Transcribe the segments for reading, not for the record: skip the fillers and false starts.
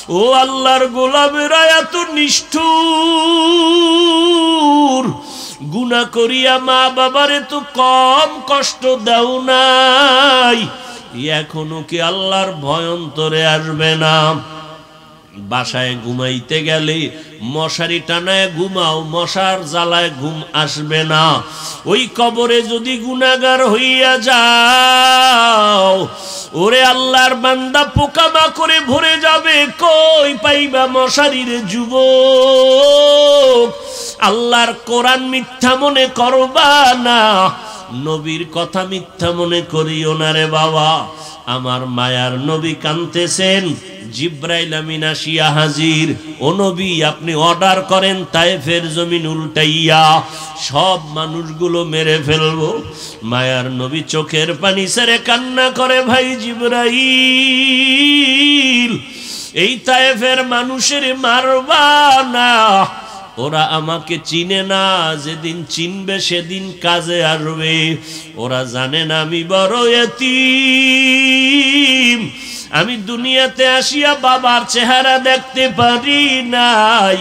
ও আল্লাহর গোলামেরা এত নিষ্ঠুর, গুনাহ করিয়া মা বাবারে তো কম কষ্ট দাও নাই, এখনো কি আল্লাহর ভয় অন্তরে আসবে না? বাসায় ঘুমাইতে গেলে মশারি টানায় ঘুমাও, মশার জ্বালায় ঘুম আসবে না। ওই কবরে যদি গুনাহগার হইয়া যাও, ওরে আল্লাহর বান্দা পোকামাকড়ে ভরে যাবে, কই পাইবা মশারির যুবক? আল্লাহর কোরআন মিথ্যা মনে করবা না, নবীর কথা মিথ্যা মনে করিও না রে বাবা। আমার মায়ার নবী কাঁদতেছেন, জিব্রাইল আমিন আসিয়া হাজির। ও নবী, আপনি অর্ডার করেন তায়েফের জমিন উল্টাইয়া সব মানুষগুলো মেরে ফেলবো। মায়ার নবী চোখের পানি ছেড়ে কান্না করে, ভাই জিব্রাইল, এই তায়েফের মানুষের মারবা না, ওরা আমাকে চিনে না, যেদিন চিনবে সেদিন কাজে আসবে। ওরা জানে না আমি বড় এতিম, আমি দুনিয়াতে আসিয়া বাবার চেহারা দেখতে পারি নাই,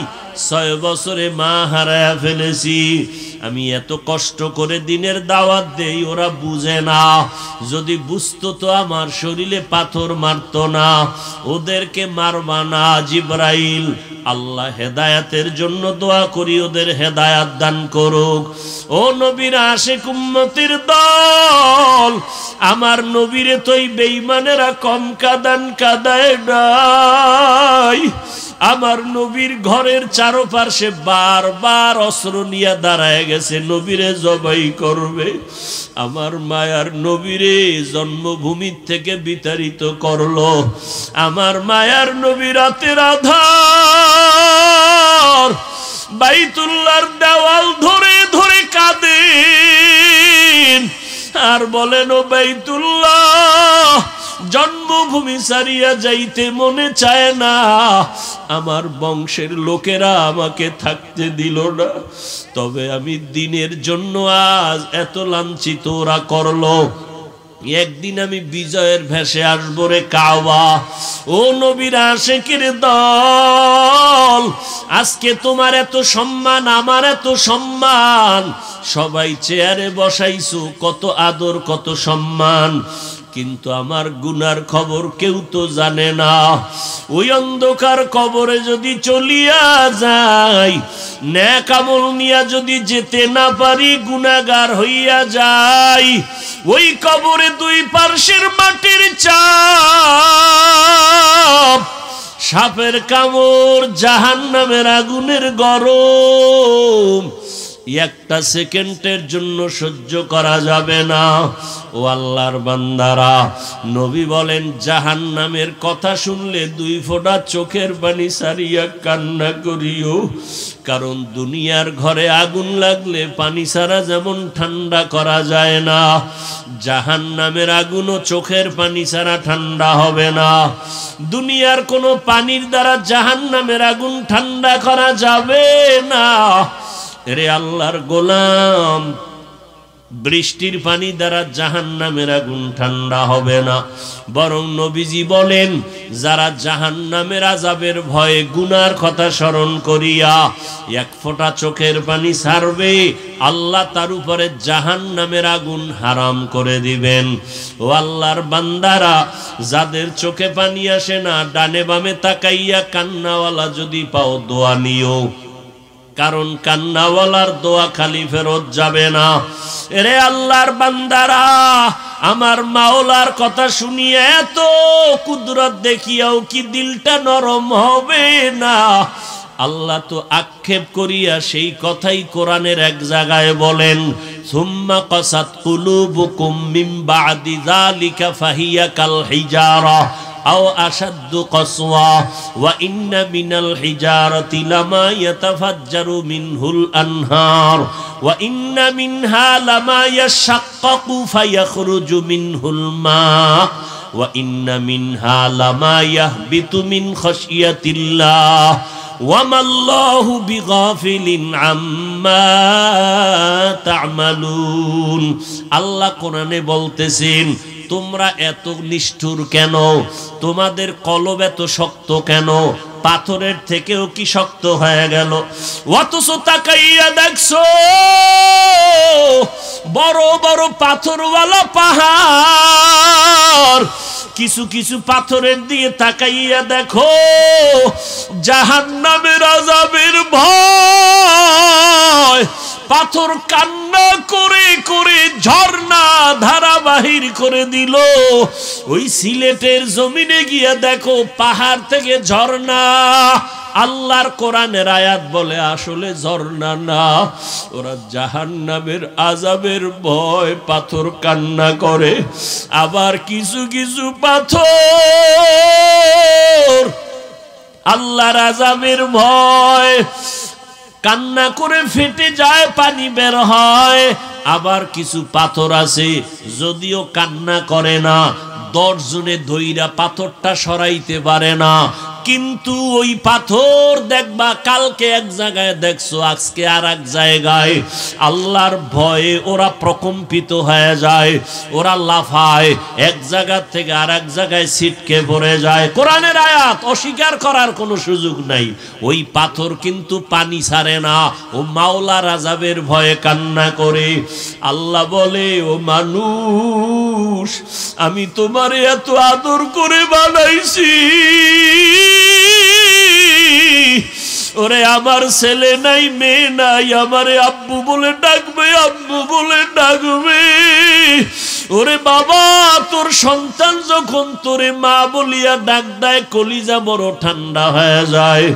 6 বছরে মা হারায়া ফেলেছি। আমি এত কষ্ট করে দিনের দাওয়াত দেই, ওরা বুঝে না। যদি বুঝতো তো আমার শরীরে পাথর মারত না। ওদেরকে মারবা না জিব্রাইল। আল্লাহ হেদায়াতের জন্য দোয়া করি, ওদের হেদায়াত দান করুক। ও নবীর আশিক উম্মতের দল, আমার নবীরে তোই বেঈমানেরা কম কাদান কাদায় নাই। আমার নবীর ঘরের চারপাশে বারবার অস্ত্র নিয়ে দাঁড়ায় গেছে, নবীরে জবাই করবে। আমার মায়ার নবীরে জন্মভূমির থেকে বিতাড়িত করলো। আমার মায়ার নবী রাতের আধার বাইতুল্লাহর দেওয়াল ধরে ধরে কাঁদেন আর বলেন, ও বাইতুল্লাহ, জন্মভূমি ছাড়িয়া যাইতে মনে চায় না, আমার বংশের লোকেরা আমাকে থাকতে দিল না, তবে আমি দিনের জন্য আজ এত লাঞ্ছিত ওরা করলো, একদিন আমি বিজয়ের ভেসে আসবো রে কাবা। ও নবীর আশিকের দল, আজকে তোমার এত সম্মান, আমার এত সম্মান, সবাই চেয়ারে বসাইছো, কত আদর কত সম্মান, কিন্তু আমার গুনার খবর কেউ তো জানে না। ওই অন্ধকার কবরে যদি চলিয়া যাই, নেক আমল নিয়া যদি যেতে না পারি, গুনাহগার হইয়া যাই, ওই কবরে দুই পার্শ্বের মাটির চাপ, সাপের কামড়, জাহান্নামের আগুনের গরম, একটা সেকেন্ডের জন্য সহ্য করা যাবে না। ও আল্লাহর বান্দারা, নবী বলেন, জাহান্নামের কথা শুনলে 2 ফোঁটা চোখের পানি ছাড়িয়া কান্না করিও, কারণ দুনিয়ার ঘরে আগুন লাগলে পানি ছাড়া যেমন ঠান্ডা করা যায় না, জাহান্নামের আগুনও চোখের পানি ছাড়া ঠান্ডা হবে না। দুনিয়ার কোনো পানির দ্বারা জাহান্নামের আগুন ঠান্ডা করা যাবে না। রে আল্লাহর গোলাম, বৃষ্টির পানি দ্বারা জাহান্নামের আগুন ঠান্ডা হবে না, বরং নবীজি বলেন, যারা জাহান্নামের আযাবের ভয়ে গুনার কথা স্মরণ করিয়া 1 ফোঁটা চোখের পানি ছাড়বে, আল্লাহ তার উপরে জাহান্নামের আগুন হারাম করে দিবেন। ও আল্লাহর বান্দারা, যাদের চোখে পানি আসে না, ডানে বামে তাকাইয়া কান্নাওয়ালা যদি পাও, দোয়া নিও, কারণ কান্নাওয়ালার দোয়া খালি ফেরত যাবে না। এরে আল্লাহর বান্দারা, আমার মাওলার কথা শুনিয়ে এত কুদরত দেখিয়াও কি দিলটা নরম হবে না? আল্লাহ তো আক্ষেপ করিয়া সেই কথাই কোরআনের এক জায়গায় বলেন, সুম্মা কাসাত কুলুবুকুম মিন বাদি যালিকা ফাহিয়া কাল হিজারা আও আশাদ্দু কসওয়া ওয়া ইন্না মিনাল হিজারাতি লামা ইয়াতাফাজ্জারু মিনহুল আনহার ওয়া ইন্না মিনহা লামা ইয়াশাক্কাকু ফায়াখরুজু মিনহুল মা ওয়া ইন্না মিনহা লামা ইয়াহবিতু মিন খাশিয়াতিল্লাহ ওয়া মাল্লাহু বিগাফিলিন আম্মা তা'মালুন। আল্লাহ কোরআনে বলতেছেন, তোমরা এত নিষ্ঠুর কেন? তোমাদের কলব এত শক্ত কেন? পাথরের থেকেও কি শক্ত হয়ে গেল? অথচ তাকাইয়া দেখছো বড় বড় পাথরওয়ালা পাহাড়, কিছু কিছু পাথরের দিয়ে তাকাইয়া দেখো জাহান্নামের আযাবের ভয়, পাথর কান্না করে করে ঝর্ণা ধারা বাহির করে দিল। ওই সিলেটের জমিনে গিয়া দেখো পাহাড় থেকে ঝর্ণা। আল্লাহর কোরআনের আয়াত বলে আসলে ঝর্ণা না, ওরা জাহান্নামের আযাবের ভয় পাথর কান্না করে। আবার কিছু কিছু পাথর আল্লাহর আযাবের ভয় কান্না করে ফেটে যায়, পানি বের হয়। আবার কিছু পাথর আছে যদিও কান্না করে না, 10 জনে ধইরা পাথরটা সরাইতে পারে না, কিন্তু ওই পাথর দেখবা কালকে এক জায়গায় দেখছো আজকে আর এক জায়গায়। আল্লাহর ভয়ে ওরা প্রকম্পিত হয়ে যায়, ওরা লাফায়, এক জায়গা থেকে আর এক জায়গায় ছিটকে পড়ে যায়। কোরআনের আয়াত, অস্বীকার করার কোনো সুযোগ নাই। ওই পাথর কিন্তু পানি ছাড়ে না, ও মাওলার আযাবের ভয়ে কান্না করে। আল্লাহ বলে, ও মানুষ, আমি তোমারে এত আদর করে বানাইছি, ওরে আমার ছেলে নাই মেয়ে নাই, আমারে আব্বু বলে ডাকবে, আব্বু বলে ডাকবে। ওরে বাবা, তোর সন্তান যখন তোরে মা বলিয়া ডাক দেয় কলিজা বড় ঠান্ডা হয়ে যায়।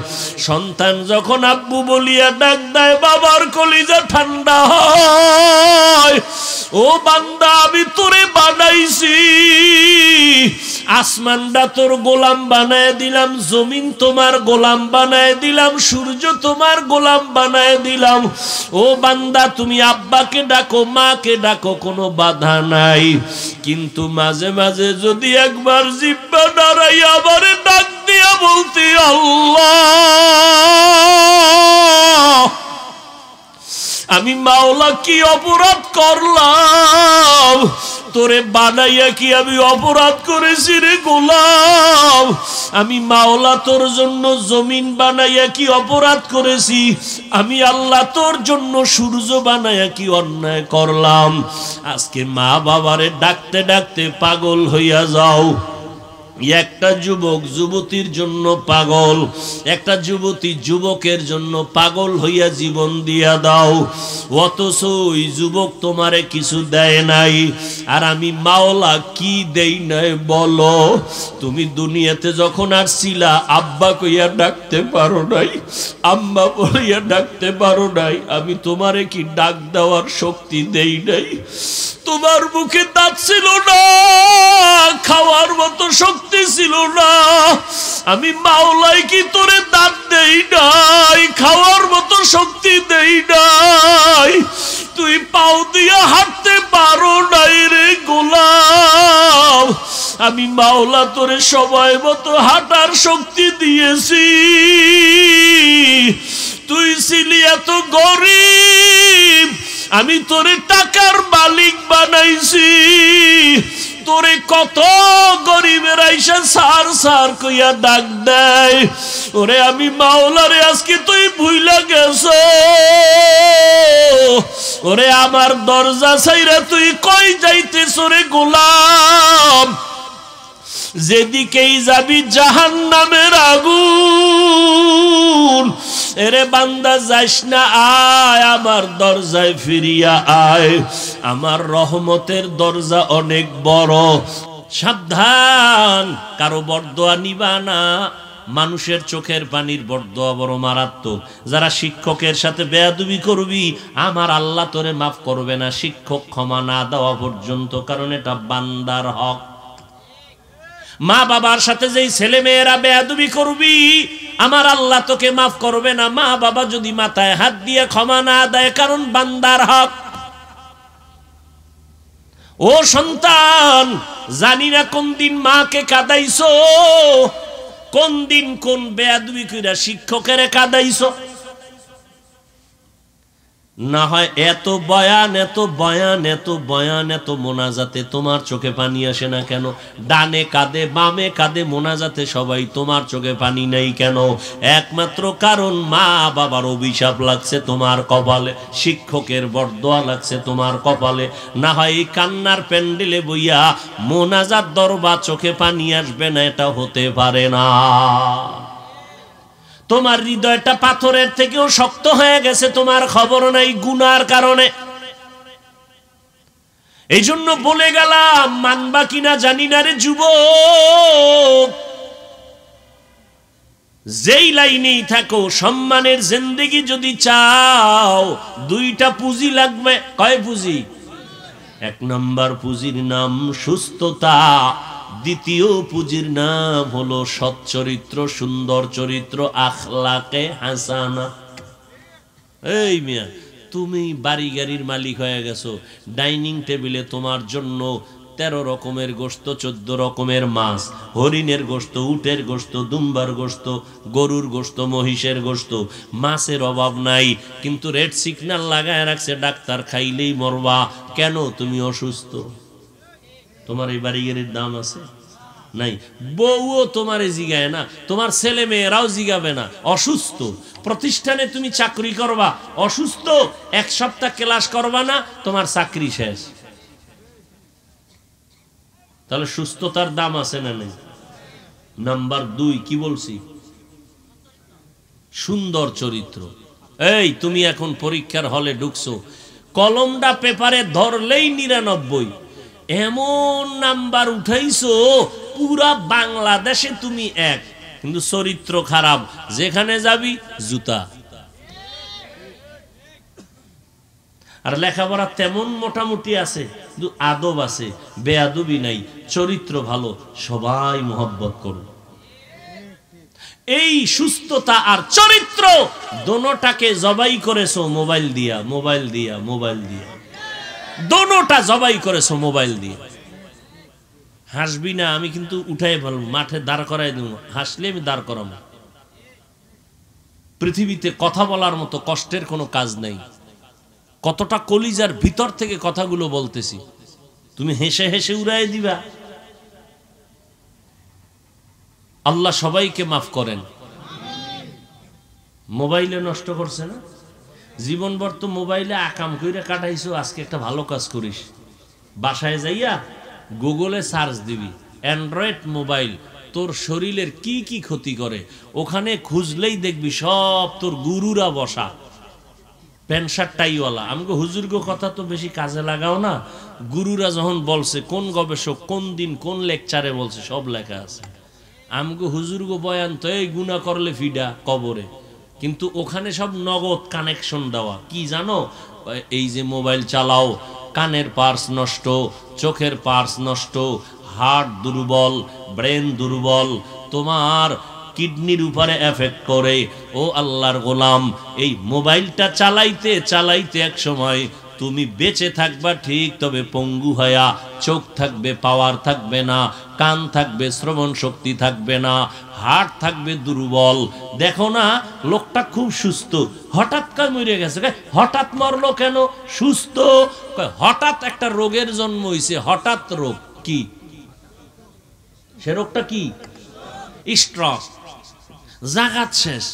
সন্তান যখন আব্বু বলিয়া ডাক দেয় বাবার কলিজা ঠান্ডা হয়। ও বান্দা, আমি তোরে বানাইছি, আসমানটা তোর গোলাম বানায় দিলাম, জমিন তোমার গোলাম বানায় দিলাম, সূর্য তোমার গোলাম বানায় দিলাম। ও বান্দা, তুমি আব্বাকে ডাকো, মাকে ডাকো, কোনো বাধা নাই। কিন্তু মাঝে মাঝে যদি একবার জিহ্বা নাড়াই আমারে ডাক দিয়া বলতে, আল্লাহ, আমি মাওলা কি অপরাধ করলাম? তোরে বানাইয়া কি আমি অপরাধ করেছি রে গোলাম? আমি মাওলা তোর জন্য জমিন বানাইয়া কি অপরাধ করেছি? আমি আল্লাহ তোর জন্য সূর্য বানাইয়া কি অন্যায় করলাম? আজকে মা বাবারে ডাকতে ডাকতে পাগল হইয়া যাও। একটা যুবক যুবতীর জন্য পাগল, একটা যুবতী যুবকের জন্য পাগল হইয়া জীবন দিয়া দাও, অথচ ওই যুবক তোমারে কিছু দেয় নাই। আর আমি মাওলা কি দেই নাই বলো? তুমি দুনিয়াতে যখন আসছিলা আব্বা কইয়া ডাকতে পারো নাই, আম্মা বলিয়া ডাকতে পারো নাই। আমি তোমারে কি ডাক দেওয়ার শক্তি দেই নাই? তোমার মুখে দাঁত ছিল না, খাওয়ার মতো শক্তি ছিল না। আমি মাওলাই কি তোরে দাঁত দেই নাই, খাওয়ার মতো শক্তি দেই নাই? তুই পাও দিয়া হাঁটতে পারো নাই রে গোলাম। আমি মাওলা তোরে সময় মতো হাঁটার শক্তি দিয়েছি। তুই ছিলি এত গরিব, আমি তোরে টাকার মালিক বানাইছি। তোরে কত গরিবের আইসা সার সার কইয়া ডাক দেয়। ওরে আমি মাওলারে আজকে তুই ভুইলা গেছ। ওরে আমার দরজা ছাইরা তুই কই যাইতেছ রে গোলাম? যেদিকেই যাবি জাহান্নামের আগুন। এরে বান্দা যাস না, আয় আমার দরজায় ফিরিয়া আয়। আমার রহমতের দরজা অনেক বড়। সাবধান, কারো বরদোয়া নিবা না। মানুষের চোখের পানির বরদোয়া বড় মারাত্মক। যারা শিক্ষকের সাথে বেয়াদবি করবি, আমার আল্লাহ তোরে মাফ করবে না শিক্ষক ক্ষমা না দেওয়া পর্যন্ত, কারণ এটা বান্দার হক। মা বাবার সাথে যেই ছেলে মেয়েরা বেয়াদবি করবি, আমার আল্লাহ তোকে মাফ করবে না মা বাবা যদি মাথায় হাত দিয়ে ক্ষমা না দেয়, কারণ বান্দার হক। ও সন্তান, জানি না কোন দিন মাকে কাঁদাইছো, কোন দিন কোন বেয়াদবি কইরা শিক্ষকের কাঁদাইছো। না হয় এত বয়ান এত বয়ান এত বয়ান এত মোনাজাতে তোমার চোখে পানি আসে না কেন? ডানে কাঁদে বামে কাঁদে মোনাজাতে সবাই, তোমার চোখে পানি নেই কেন? একমাত্র কারণ মা বাবার অভিশাপ লাগছে তোমার কপালে, শিক্ষকের বরদোয়া লাগছে তোমার কপালে। না হয় এই কান্নার প্যান্ডেলে বইয়া মোনাজাত দরবা চোখে পানি আসবে না, এটা হতে পারে না। তোমার হৃদয়টা পাথরের থেকেও শক্ত হয়ে গেছে, তোমার খবর নাই গুনার কারণে। এই জন্য বলে গেলাম, মানবা কিনা জানি না রে যুবক, যেই লাইনেই থাকো সম্মানের জিন্দেগি যদি চাও, দুইটা পুঁজি লাগবে। কয় পুঁজি? এক নাম্বার পুঁজির নাম সুস্থতা, দ্বিতীয় পুঁজির নাম হলো সৎ চরিত্র, সুন্দর চরিত্র, আখলাকে হাসানা। এই মিয়া, তুমি বাড়ি গাড়ির মালিক হয়ে গেছো, ডাইনিং টেবিলে তোমার জন্য 13 রকমের গোশত, 14 রকমের মাছ, হরিণের গোশত, উটের গোশত, দুম্বার গোশত, গরুর গোশত, মহিষের গোশত, মাছের অভাব নাই, কিন্তু রেড সিগন্যাল লাগায় রাখছে ডাক্তার খাইলেই মরবা। কেন? তুমি অসুস্থ। তোমার এই বাড়ি গাড়ির দাম আছে নাই? বউও তোমারে জিগায় না, তোমার ছেলে মেয়েরাও জিগাবে না, অসুস্থ। প্রতিষ্ঠানে তুমি চাকরি করবা, অসুস্থ, 1 সপ্তাহ ক্লাস করবা না, তোমার চাকরি শেষ। তাহলে সুস্থতার দাম আছে না নেই? নাম্বার 2 কি বলছি? সুন্দর চরিত্র। এই তুমি এখন পরীক্ষার হলে ঢুকছো, কলমটা পেপারে ধরলেই 99, এমন নাম্বার উঠাইছো পুরা বাংলাদেশে তুমি 1, কিন্তু চরিত্র খারাপ, যেখানে যাবি জুতা। আর লেখাপড়া তেমন মোটামুটি আছে, কিন্তু আদব আছে, বেয়াদবি নাই, চরিত্র ভালো, সবাই মোহব্বত করো। এই সুস্থতা আর চরিত্র দোনোটাকে জবাই করেছো মোবাইল দিয়া, মোবাইল দিয়া, মোবাইল দিয়া, দোনোটা জবাই করেছো মোবাইল দিয়ে। হাসবি না, আমি কিন্তু উঠাই ফেলব, মাঠে দাঁড় করাই দেব, হাসলে আমি দাঁড় করাবো। পৃথিবীতে কথা বলার মতো কষ্টের কোনো কাজ নেই। কতটা কলিজার ভিতর থেকে কথাগুলো বলতেছি, তুমি হেসে হেসে উড়াই দিবা। আল্লাহ সবাইকে মাফ করেন। মোবাইলে নষ্ট করছে না, জীবনভর তো মোবাইলে আকাম কইরা কাটাইছো, আজকে একটা ভালো কাজ করিস, বাসায় যাইয়া গুগলে সার্চ দিবি অ্যান্ড্রয়েড মোবাইল তোর শরীরের কি কি ক্ষতি করে, ওখানে খুঁজলেই দেখবি সব তোর গুরুরা বসা, প্যান্ট শার্ট টাইওয়ালা। আমাকে হুজুরগো কথা তো বেশি কাজে লাগাও না, গুরুরা যখন বলছে, কোন গবেষক কোন দিন কোন লেকচারে বলছে, সব লেখা আছে। আমাকে হুজুরগো বয়ান তো এই গুনাহ করলে ফিডা কবরে, কিন্তু ওখানে সব নগদ কানেকশন দেওয়া। কি জানো, এই যে মোবাইল চালাও, কানের পার্স নষ্ট, চোখের পার্স নষ্ট, হার্ট দুর্বল, ব্রেন দুর্বল, তোমার কিডনির উপরে এফেক্ট করে। ও আল্লাহর গোলাম, এই মোবাইলটা চালাইতে চালাইতে এক সময় তুমি বেঁচে থাকবা ঠিক, তবে পঙ্গু হয়া, চোখ থাকবে পাওয়ার থাকবে না, কান থাকবে শ্রবণ শক্তি থাকবে না, হার্ট থাকবে দুর্বল। দেখো না, লোকটা খুব সুস্থ, হঠাৎ করে মরে গেছে। হঠাৎ মরলো কেন? সুস্থ। হঠাৎ একটা রোগের জন্ম হয়েছে, হঠাৎ রোগ। কি সে রোগটা? কি? স্ট্রোক, জাগাত শেষ।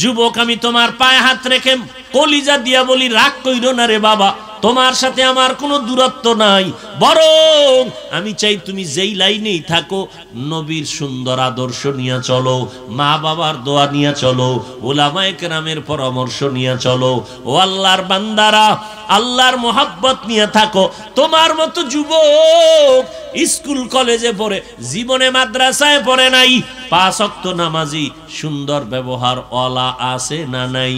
যুবক, আমি তোমার পায়ে হাত রেখে কলিজা দিয়া বলি, রাগ কইরো না রে বাবা, তোমার সাথে আমার কোনো দূরত্ব নাই, বরং আমি চাই তুমি যেই লাইনেই থাকো, নবীর সুন্দর আদর্শ নিয়ে চলো, মা বাবার দোয়া নিয়ে চলো, ওলামায়ে কেরামের পরামর্শ নিয়ে চলো। ও আল্লাহর বান্দারা, আল্লাহর মোহাব্বত নিয়ে থাকো। তোমার মতো যুবক স্কুল কলেজে পড়ে, জীবনে মাদ্রাসায় পড়ে নাই, 5 ওয়াক্ত নামাজি, সুন্দর ব্যবহার ওয়ালা আছে না নাই?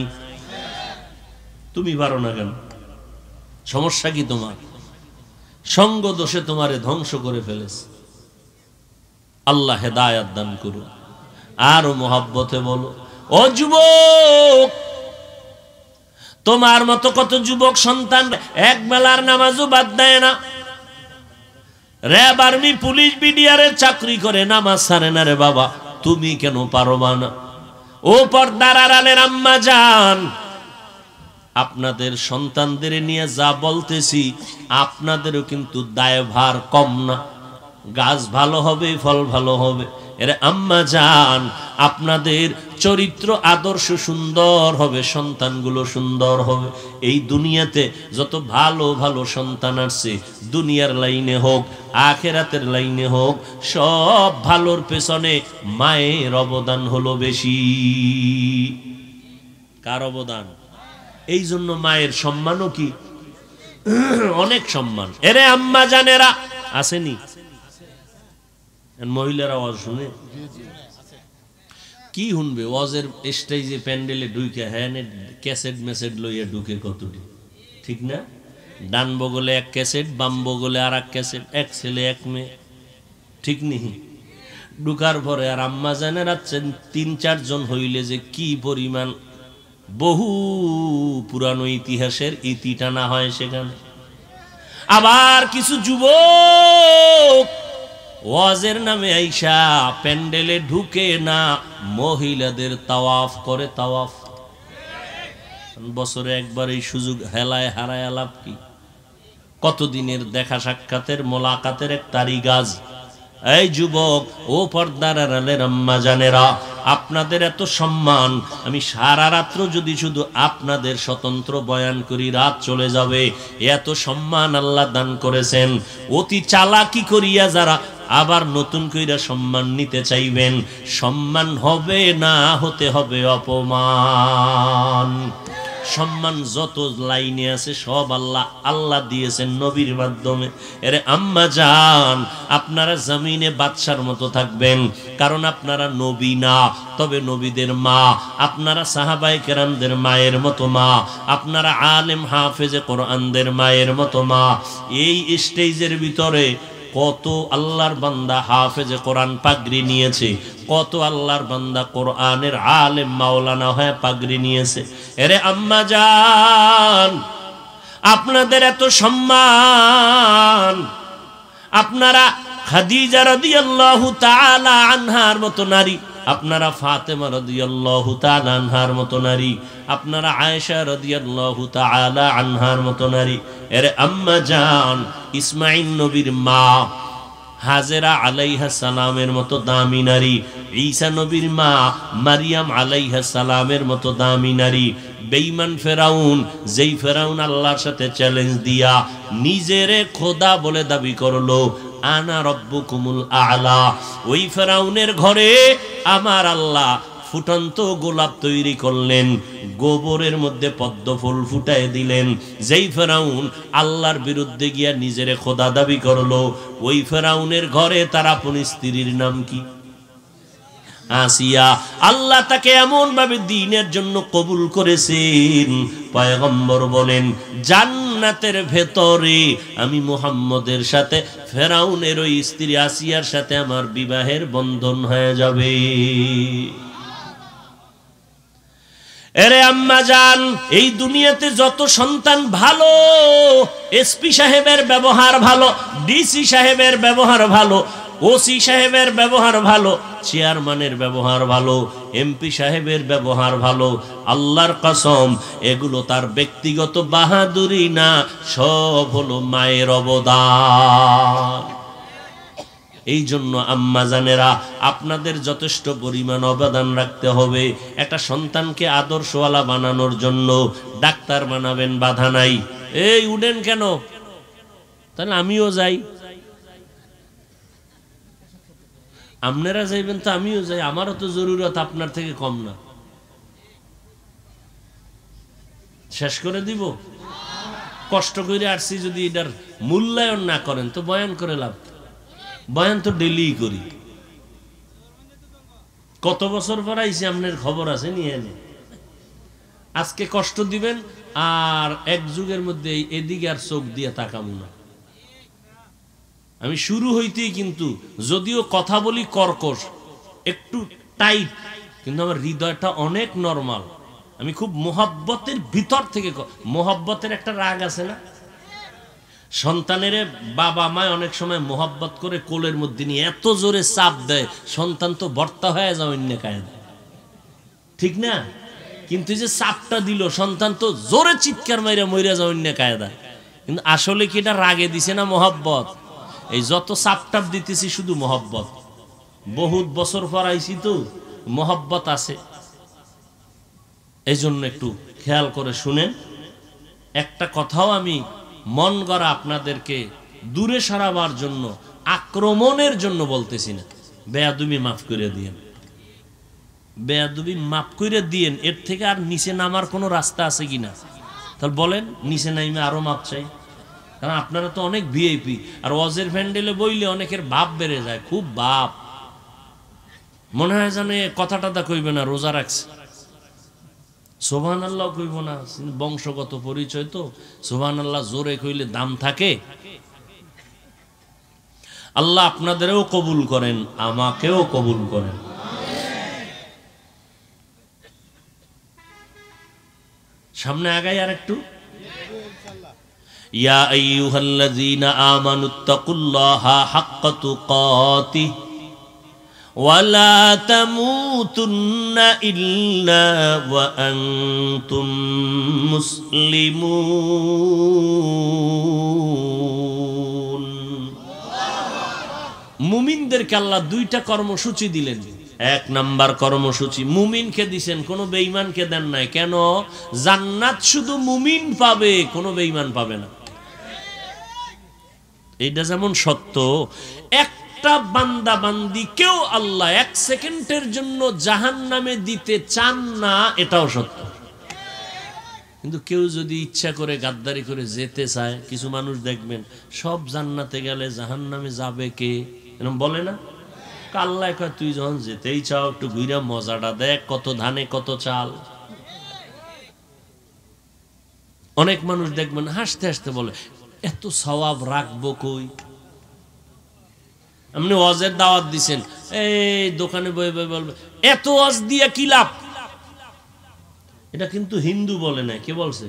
তুমি পারো না কেন? সমস্যা কি তোমার? সঙ্গ দোষে তোমারে ধ্বংস করে ফেলেছে। আল্লাহ হেদায়াত দান করুন। আরো মোহাব্বতে বলো, ও যুবক, তোমার মতো কত যুবক সন্তান এক বেলার নামাজও বাদ দেয় না, র্যাব, আর্মি, পুলিশ, বিডিআরের চাকরি করে, নামাজ ছাড়ে না রে বাবা। তুমি কেন পারবা না? ও পর্দার আড়ালের আম্মা জান, আপনাদের সন্তানদের নিয়ে যা বলতেছি আপনাদেরও কিন্তু দায়ভার কম না। গাছ ভালো হবে, ফল ভালো হবে। এর আম্মা জান, আপনাদের চরিত্র আদর্শ সুন্দর হবে, সন্তানগুলো সুন্দর হবে। এই দুনিয়াতে যত ভালো ভালো সন্তান আসছে, দুনিয়ার লাইনে হোক আখেরাতের লাইনে হোক, সব ভালোর পেছনে মায়ের অবদান হলো বেশি। কার অবদান? এই জন্য মায়ের সম্মানও কি অনেক সম্মান। এরে আম্মা জানেরা আসেনি, মহিলারা ওয়াজ শুনে কি শুনবে? ওয়াজের স্টেজে প্যান্ডেলে ঢুকে হ্যাঁ ক্যাসেট মেসেট লইয়া ঢুকে কতটি, ঠিক না? ডান বগলে এক ক্যাসেট, বাম বগলে আর এক ক্যাসেট, এক ছেলে এক মেয়ে, ঠিক নেই? ঢুকার পরে আর আম্মা জানেরা 3-4 জন হইলে যে কি পরিমাণ বহু পুরানো ইতিহাসের ইতি টানা হয় সেখানে। আবার কিছু যুবক ওয়াজের নামে আইসা প্যান্ডেলে ঢুকে না, মহিলাদের তাওয়াফ করে। তাওয়াফ বছরে একবার এই সুযোগ হেলায় হারায় লাভ কি? কতদিনের দেখা সাক্ষাতের মোলাকাতের এক তারিখ আজ। এই যুবক ও পর্দার আড়ালের আম্মা জানেরা, আপনাদের এত সম্মান, আমি সারা রাত্র যদি শুধু আপনাদের স্বতন্ত্র বয়ান করি রাত চলে যাবে। এত সম্মান আল্লাহ দান করেছেন। অতি চালাকি করিয়া যারা আবার নতুন কইরা সম্মান নিতে চাইবেন, সম্মান হবে না, হতে হবে অপমান। সম্মান যত লাইনে আছে সব আল্লাহ দিয়েছেন নবীর মাধ্যমে। এরে আম্মা জান, আপনারা জমিনে বাদশার মতো থাকবেন, কারণ আপনারা নবী না, তবে নবীদের মা। আপনারা সাহাবায়ে কেরামদের মায়ের মতো মা, আপনারা আলেম হাফেজে কোরআনদের মায়ের মতো মা। এই স্টেজের ভিতরে কত আল্লাহর বান্দা হাফেজে কোরআন পাগড়ি নিয়েছে, কত আল্লাহর বান্দা কোরআনের আলেম মাওলানা হয়ে পাগড়ি নিয়েছে। এরে আম্মা জান, আপনাদের এত সম্মান, আপনারা খাদিজা রাদিয়াল্লাহু তাআলা আনহার মতো নারী, আপনারা ফাতেমা রাদিয়াল্লাহু তাআলা আনহার মতো নারী, আপনারা আয়েশা রাদিয়াল্লাহু তাআলা আনহার মতো নারী। এরে আম্মা জান, ইসমাঈল নবীর মা হাজেরা আলাইহিস সালামের মতো দামি নারী, ঈসা নবীর মা মারিয়াম আলাইহিস সালামের মতো দামি নারী। বেঈমান ফেরাউন, যেই ফেরাউন আল্লাহর সাথে চ্যালেঞ্জ দিয়া নিজেরে খোদা বলে দাবি করলো, আনা রব্বুকুমুল আ'লা, ওই ফেরাউনের ঘরে আমার আল্লাহ ফুটন্ত গোলাপ তৈরি করলেন, গোবরের মধ্যে পদ্ম ফুল ফুটায় দিলেন। যেই ফেরাউন আল্লাহর বিরুদ্ধে গিয়া নিজেরে খোদা দাবি করলো, ওই ফেরাউনের ঘরে তার আপন স্ত্রীর নাম কি? আসিয়া। আল্লাহ তাকে এমন ভাবে দ্বীনের জন্য কবুল করেছেন, পয়গম্বর বলেন জান্নাতের ভেতরে আমি মুহাম্মদের সাথে ফেরাউনের ওই স্ত্রী আসিয়ার সাথে আমার বিবাহের বন্ধন হয়ে যাবে। এরে আম্মা জান, এই দুনিয়াতে যত সন্তান ভালো, এসপি সাহেবের ব্যবহার ভালো, ডিসি সাহেবের ব্যবহার ভালো, ওসি সাহেবের ব্যবহার ভালো, চেয়ারম্যানের ব্যবহার ভালো, এমপি সাহেবের ব্যবহার ভালো, আল্লাহর কসম এগুলো তার ব্যক্তিগত বাহাদুরি না, সব হলো মায়ের অবদান। এই জন্য আম্মা জানেরা, আপনাদের যথেষ্ট পরিমাণ অবদান রাখতে হবে। একটা সন্তানকে আদর্শওয়ালা বানানোর জন্য ডাক্তার বানাবেন, বাধা নাই। এই উঠেন কেন? তাহলে আমিও যাই। আপনারা যাইবেন তো আমিও যাই, আমারও তো জরুরত আপনার থেকে কম না। শেষ করে দিব? কষ্ট করে আসছি, যদি এটার মূল্যায়ন না করেন তো বয়ান করে লাভ? বয়ান তো ডেলি করি। কত বছর পর আইছি, আপনার খবর আছে নিয়ে এনে। আজকে কষ্ট দিবেন আর এক যুগের মধ্যে এদিকে আর চোখ দিয়ে তাকাবো না। আমি শুরু হইতেই কিন্তু, যদিও কথা বলি কর্কশ, একটু টাইট, কিন্তু আমার হৃদয়টা অনেক নরমাল। আমি খুব মোহাব্বতের ভিতর থেকে, মোহাব্বতের একটা রাগ আছে না? সন্তানের বাবা মা অনেক সময় মোহাব্বত করে কোলের মধ্যে নিয়ে এত জোরে চাপ দেয়, সন্তান তো বর্তা হয়ে যায় অন্য কায়দা, ঠিক না? কিন্তু যে চাপটা দিল সন্তান তো জোরে চিৎকার মাইরা মইরা যাওয়ার না কায়দা, কিন্তু আসলে কি এটা রাগে দিছে না মহব্বত? এই যত চাপটাপ দিতেছি শুধু মহব্বত। বহুত বছর পর আইছি তো মহব্বত আছে, এই জন্য একটু খেয়াল করে শুনেন। একটা কথাও আমি মন গড়া আপনাদেরকে দূরে সরাবার জন্য, আক্রমণের জন্য বলতেছি না। বেয়াদবি মাফ করে দিয়েন, বেয়াদবি মাফ করে দিয়েন। এর থেকে আর নিচে নামার কোনো রাস্তা আছে কিনা? তাহলে বলেন, নিচে নাইমে আরো মাপ চাই। কারণ আপনারা তো অনেক ভিআইপি, আর ওয়াজের প্যান্ডেলে বইলে অনেকের ভাব বেড়ে যায়, খুব ভাব, মনে হয় জানে কথাটা কইবে না, রোজা রাখছে। সুবহানাল্লাহ কইব না, বংশগত পরিচয় তো। সুবহানাল্লাহ জোরে কইলে দাম থাকে। আল্লাহ আপনাদেরও কবুল করেন, আমাকেও কবুল করেন। সামনে আগাই আর একটু। ইয়া আইয়ুহাল্লাযীনা আমানুত্তাকুল্লাহা হাক্কা তুকাতিহি ওয়ালা তামুতুন্না ইল্লা ওয়া আনতুম মুসলিমুন। মুমিনদেরকে আল্লাহ দুইটা কর্মসূচি দিলেন। এক নাম্বার কর্মসূচি মুমিনকে দিছেন, কোনো বেঈমানকে দেন নাই। কেন? জান্নাত শুধু মুমিন পাবে, কোনো বেঈমান পাবে না। এইটা যেমন সত্য, একটা বান্দা বান্দি কেউ আল্লাহ এক সেকেন্ডের জন্য জাহান্নামে দিতে চান না, এটাও সত্য। কিন্তু কেউ যদি ইচ্ছা করে গাদ্দারি করে যেতে চায়, কিছু মানুষ দেখবেন সব জান্নাতে গেলে জাহান্নামে যাবে কে, এরকম বলে না? আল্লাহ কয় তুই যখন যেতেই চাও একটু ঘুরে মজাটা দেখ, কত ধানে কত চাল। অনেক মানুষ দেখবেন হাসতে হাসতে বলে এত সওয়াব রাখবো কই। আপনি ওয়াজের দাওয়াত দিছেন, এই দোকানে বই বই বলবে এত ওয়াজ দিয়া কি লাভ। এটা কিন্তু হিন্দু বলে না, কে বলছে?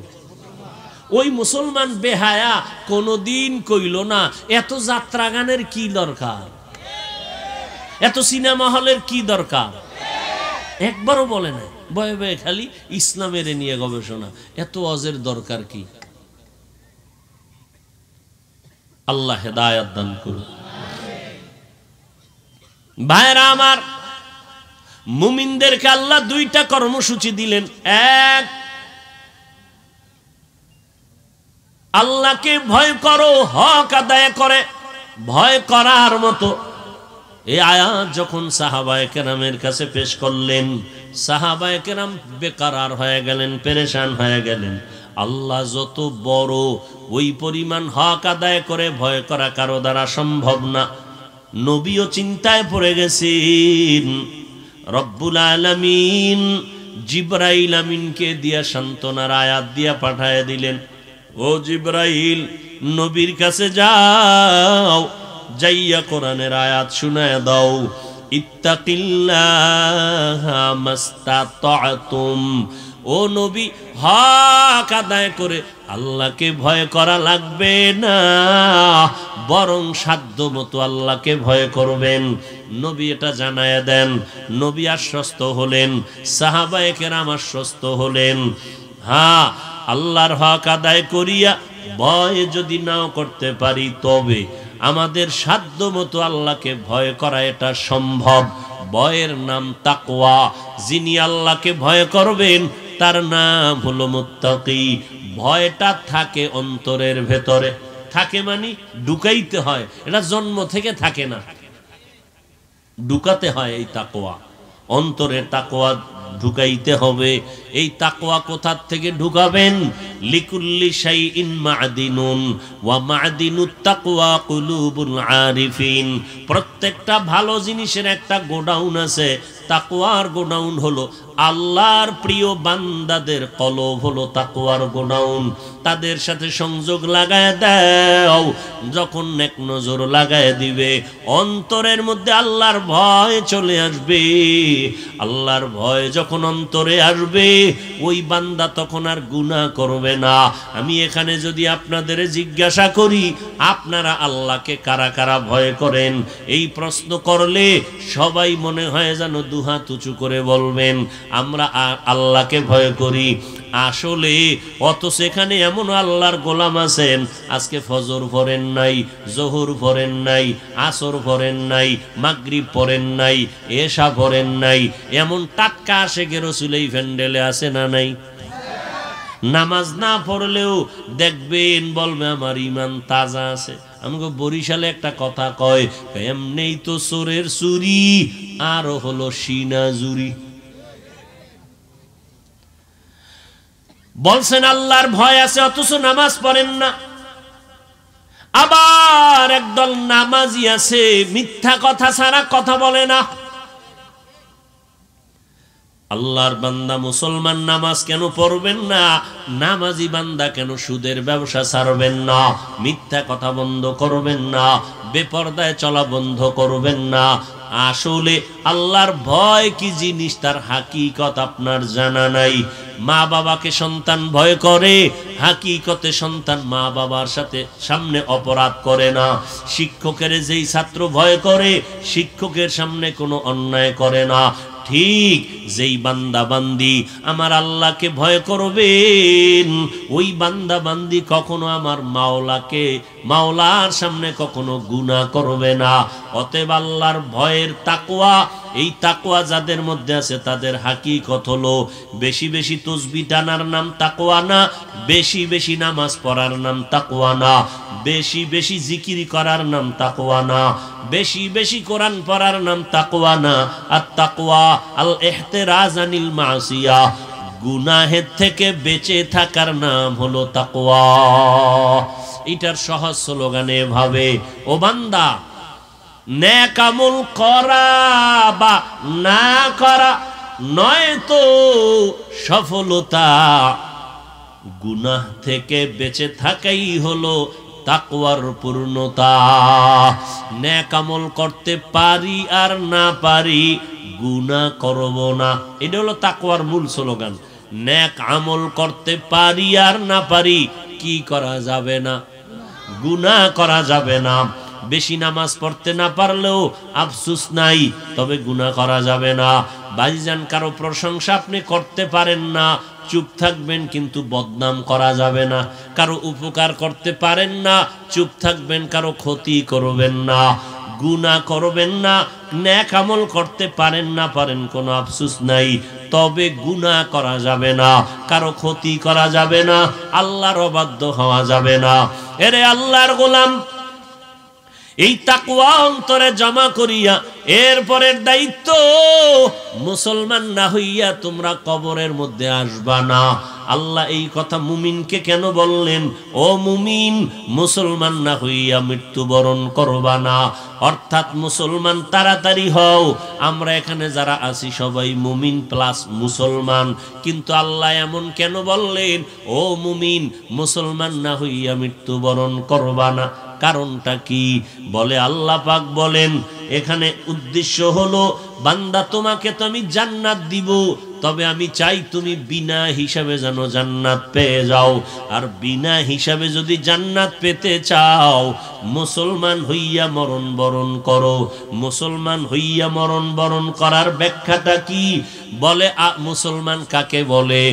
ওই মুসলমান বেহায়া কোনদিন কইল না এত যাত্রা গানের কি দরকার, এত সিনেমা হলের কি দরকার, একবারও বলে না। বয়ে বয়ে খালি ইসলামের নিয়ে গবেষণা, এত ওয়াজের দরকার কি? আল্লাহ হেদায়েত দান করুন। ভাইরা আমার, মুমিনদেরকে আল্লাহ দুইটা কর্মসূচি দিলেন। এক, আল্লাহকে ভয় করো, হক আদায় করে ভয় করার মতো। এই আয়াত যখন সাহাবায়ে কেরামের কাছে পেশ করলেন, সাহাবায়ে কেরাম বেকারার হয়ে গেলেন, পেরেশান হয়ে গেলেন। আল্লাহ যত বড়, ওই পরিমাণ হক আদায় করে ভয় করা কারো দ্বারা সম্ভব না। নবীও চিন্তায় পড়ে গেছেন। রব্বুল আলামিন জিবরাইল আমিনকে দিয়া সান্ত্বনার আয়াত দিয়া পাঠায় দিলেন, ও জিবরাইল নবীর কাছে যাও, যাইয়া কোরআনের আয়াত শুনায় দাও। ইত্তাকিল্লাহা মাস্তাতাতুম। ও নবী, হক আদায় করে আল্লাহকে ভয় করা লাগবে না, বরং সাধ্য মতো আল্লাহকে ভয় করবেন। নবী এটা জানায় দেন। নবী আশ্বস্ত হলেন, সাহাবায়ে কেরাম আশ্বস্ত হলেন। হ্যাঁ, আল্লাহর হক আদায় করিয়া ভয় যদি নাও করতে পারি, তবে আমাদের সাধ্য মতো আল্লাহকে ভয় করা এটা সম্ভব। ভয়ের নাম তাকওয়া। যিনি আল্লাহকে ভয় করবেন তার নাম হলো মুত্তাকি। ভয়টা থাকে অন্তরের ভেতরে, থাকে মানে ঢুকাইতে হয়, এটা জন্ম থেকে থাকে না, ঢুকাতে হয়। এই তাকওয়া, অন্তরে তাকওয়া ঢুকাইতে হবে। এই তাকওয়া কোথা থেকে ঢুকাবেন? লিকুল্লি শাইইন মা'দিনুন ওয়া মা'দিনুত তাকওয়া কুলুবুল আরিফিন। প্রত্যেকটা ভালো জিনিসের একটা গোডাউন আছে। তাকওয়ার গোডাউন হলো আল্লাহর প্রিয় বান্দাদের কলব, হলো তাকওয়ার গোডাউন। তাদের সাথে সংযোগ লাগায় দাও। যখন নেক নজর লাগায় দিবে, অন্তরের মধ্যে আল্লাহর ভয় চলে আসবে। আল্লাহর ভয় যখন অন্তরে আসবে, ওই বান্দা তখন আর গুনাহ করবে যাবে না। আমি এখানে যদি আপনাদের জিজ্ঞাসা করি আপনারা আল্লাহকে কারা কারা ভয় করেন, এই প্রশ্ন করলে সবাই মনে হয় যেন দুহাত উঁচু করে বলবেন আমরা আল্লাহকে ভয় করি। আসলে অত সেখানে এমন আল্লাহর গোলাম আছেন আজকে ফজর পড়েন নাই, জোহর পড়েন নাই, আসর পড়েন নাই, মাগরিব পড়েন নাই, এশা পড়েন নাই, এমন টাটকা আশেকে রাসূল এই প্যান্ডেলে আছে না নাই? নামাজ না পড়লেও দেখবেন বলবে আমার ইমান তাজা আছে। আমাকে বরিশালে একটা কথা কয়, এমনেই তো চোরের চুরি আর হলো সিনা জুরি। বলছেন আল্লাহর ভয় আছে অথচ নামাজ পড়েন না। আবার একদল নামাজি আছে মিথ্যা কথা ছাড়া কথা বলে না। আল্লাহর বান্দা মুসলমান নামাজ কেন পড়বেন না? নামাজি বান্দা কেন সুদের ব্যবসা ছাড়বেন না, মিথ্যা কথা বন্ধ করবেন না, বেপরদায় চলা বন্ধ করবেন না? আসলে আল্লাহর ভয় কি জিনিস তার হাকিকত আপনার জানা নাই। মা বাবাকে সন্তান ভয় করে, হাকিকতে সন্তান মা বাবার সাথে সামনে অপরাধ করে না। শিক্ষকের যেই ছাত্র ভয় করে শিক্ষকের সামনে কোনো অন্যায় করে না। ঠিক যেই বান্দা বান্দি আমার আল্লাহকে ভয় করবেন ওই বান্দা বান্দি কখনো আমার মাওলার সামনে কখনো গুনাহ করবে না। অতএব আল্লাহর ভয়ের তাকওয়া, এই তাকওয়া যাদের মধ্যে আছে তাদের হাকিকত হলো বেশি বেশি তাসবিহ টানার নাম তাকওয়া না, বেশি বেশি নামাজ পড়ার নাম তাকওয়া না, বেশি বেশি জিকির করার নাম তাকওয়া না, বেশি বেশি কোরআন পড়ার নাম তাকওয়া না। আর তাকওয়া আল ইহতিরাজ আনিল মাসিয়া, গুনাহের থেকে বেঁচে থাকার নাম হলো তাকওয়া। এটার সহজ স্লোগান এভাবে, ও বান্দা নেক আমল করা বা না করা নয় তো সফলতা, গুনাহ থেকে বেঁচে থাকাই হলো তাকওয়ার পূর্ণতা। নেক আমল করতে পারি আর না পারি গুনাহ করব না, এটা হলো তাকওয়ার মূল স্লোগান। নেক আমল করতে পারি আর না পারি কি করা যাবে না? গুনাহ করা যাবে না। বেশি নামাজ পড়তে না পারলেও আফসোস নাই, তবে গুনাহ করা যাবে না। ভাইজান কারো প্রশংসা আপনি করতে পারেন না, চুপ থাকবেন কিন্তু বদনাম করা যাবে না। কারো উপকার করতে পারেন না, চুপ থাকবেন, কারো ক্ষতি করবেন না, গুনাহ করবেন না। নেক আমল করতে পারেন না পারেন কোনো আফসোস নাই, তবে গুনাহ করা যাবে না, কারো ক্ষতি করা যাবে না, আল্লাহর অবাধ্য হওয়া যাবে না। এরে আল্লাহর গোলাম, এই তাকওয়া অন্তরে জমা করিয়া এরপরের দায়িত্ব, মুসলমান না হইয়া তোমরা কবরের মধ্যে আসবা না। আল্লাহ এই কথা মুমিনকে কেন বললেন? ও মুমিন, মুসলমান না হইয়া মৃত্যুবরণ করবা না। অর্থাৎ মুসলমান তাড়াতাড়ি হও। আমরা এখানে যারা আছি সবাই মুমিন প্লাস মুসলমান, কিন্তু আল্লাহ এমন কেন বললেন ও মুমিন মুসলমান না হইয়া মৃত্যুবরণ করবা না? কারণটা কি? বলে আল্লাহ পাক বলেন এখানে উদ্দেশ্য হলো বান্দা তোমাকে তো আমি জান্নাত দিব, তবে আমি চাই তুমি বিনা হিসাবে যেন জান্নাত পেয়ে যাও। আর বিনা হিসাবে যদি জান্নাত পেতে চাও মুসলমান হইয়া মরণ বরণ করো। মুসলমান হইয়া মরণ বরণ করার ব্যাখ্যাটা কি? বলে মুসলমান কাকে বলে?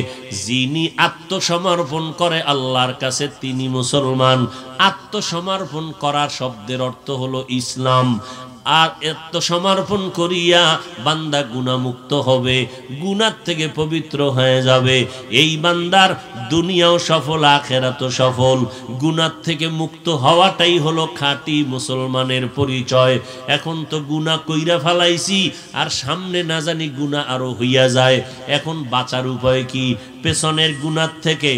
যিনি আত্মসমর্পণ করে আল্লাহর কাছে তিনি মুসলমান। আত্মসমর্পণ করার শব্দের অর্থ হলো ইসলাম। আর আত্মসমর্পণ করিয়া বান্দা গুনাহমুক্ত হবে, গুনাহ থেকে পবিত্র হয়ে যাবে। এই বান্দার দুনিয়াও সফল আখিরাতও সফল। গুনাহ থেকে মুক্ত হওয়াটাই হলো খাঁটি মুসলমানের পরিচয়। এখন তো গুনাহ কইরা ফেলাইছি আর সামনে না জানি গুনাহ আরো হইয়া যায়। এখন বাঁচার উপায় কি? পেছনের গুনাহ থেকে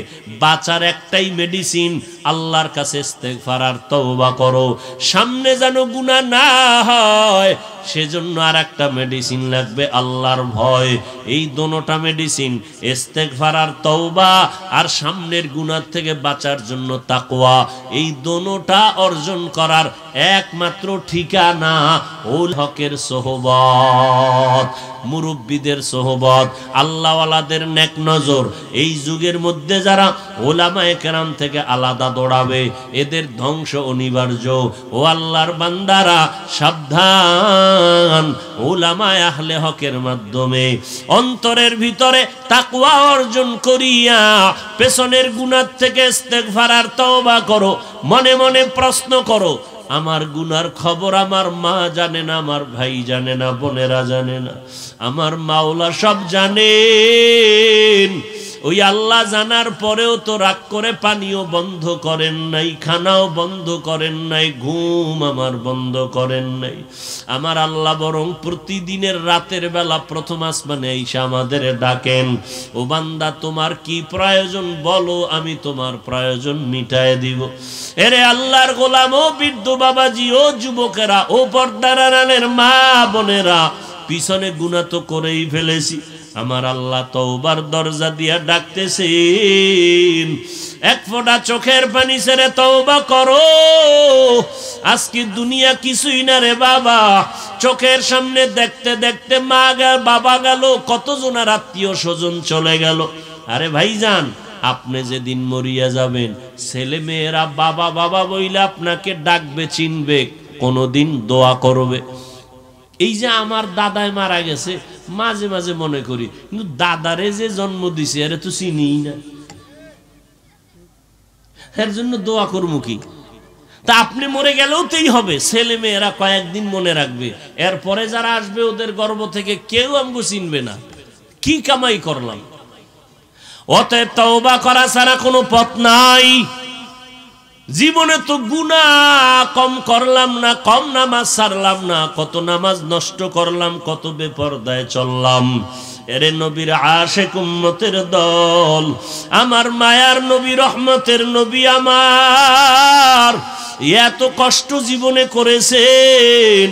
বাঁচার একটাই মেডিসিন, আল্লাহর কাছে ইস্তেগফার আর তওবা করো। সামনে যেন গুনাহ না হয় সেজন্য আর একটা মেডিসিন লাগবে, আল্লাহর ভয়। এই দোনোটা মেডিসিন, ইস্তেগফার আর তওবা, আর সামনের গুনাহ থেকে বাঁচার জন্য তাকওয়া, এই দোনোটা অর্জন করার একমাত্র ঠিকানা ওল হকের সোহবত, মুরব্বিদের সোহবত, আল্লাহওয়ালাদের নেক নজর। এই যুগের মধ্যে যারা ওলামায়ে কেরাম থেকে আলাদা দৌড়াবে, এদের ধ্বংস অনিবার্য। ও আল্লাহর বান্দারা সাবধান, ওলামায়ে আহলে হকের মাধ্যমে অন্তরের ভিতরে তাকওয়া অর্জন করিয়া পেছনের গুনাহ থেকে ইস্তেগফার আর তওবা করো। মনে মনে প্রশ্ন করো, আমার গুনার খবর আমার মা জানে না, আমার ভাই জানে না, বোনেরা জানে না, আমার মাওলা সব জানেন। ওই আল্লাহ জানার পরেও তো রাগ করে পানিও বন্ধ করেন নাই, খানাও বন্ধ করেন নাই, ঘুম আমার বন্ধ করেন নাই। আমার আল্লাহ বরং প্রতিদিনের রাতের বেলা প্রথম আসমানে এসে আমাদের ডাকেন, ও বান্দা তোমার কি প্রয়োজন বলো, আমি তোমার প্রয়োজন মিটায় দিব। এরে আল্লাহর গোলাম, ও বৃদ্ধ বাবাজি, ও যুবকেরা, ও পর্দার আড়ালের মা বোনেরা, পিছনে গুনাহ তো করেই ফেলেছি, আমার আল্লাহ তওবার দরজা দিয়া ডাকতেছেন। এক ফোঁটা চোখের পানি ছেড়ে তওবা করো। আজকে দুনিয়া কিছুই না রে বাবা, চোখের সামনে দেখতে দেখতে মা গেল, বাবা গেল, কতজনের আত্মীয় স্বজন চলে গেল। আরে ভাইজান, আপনি যেদিন মরিয়া যাবেন, ছেলে মেয়েরা বাবা বাবা বইলে আপনাকে ডাকবে, চিনবে, কোনোদিন দোয়া করবে। এই যে আমার দাদায় মারা গেছে, মাঝে মাঝে মনে করি, কিন্তু দাদারে যে জন্ম দিছে আরে তো চিনিই না, এর জন্য দোয়া করবো কি? তা আপনি মরে গেলেও তাই হবে, ছেলে মেয়েরা কয়েকদিন মনে রাখবে, এরপরে যারা আসবে ওদের গর্ভ থেকে কেউ আমাকে চিনবে না, কি কামাই করলাম। অতএব তওবা করা ছাড়া কোনো পথ নাই। জীবনে তো গুনাহ কম করলাম না, কম নামাজ ছাড়লাম না, কত নামাজ নষ্ট করলাম, কত বেপরদায় চললাম। এরে নবীর আশিক উম্মতের দল, আমার মায়ার নবী, রহমতের নবী আমার এত কষ্ট জীবনে করেছেন,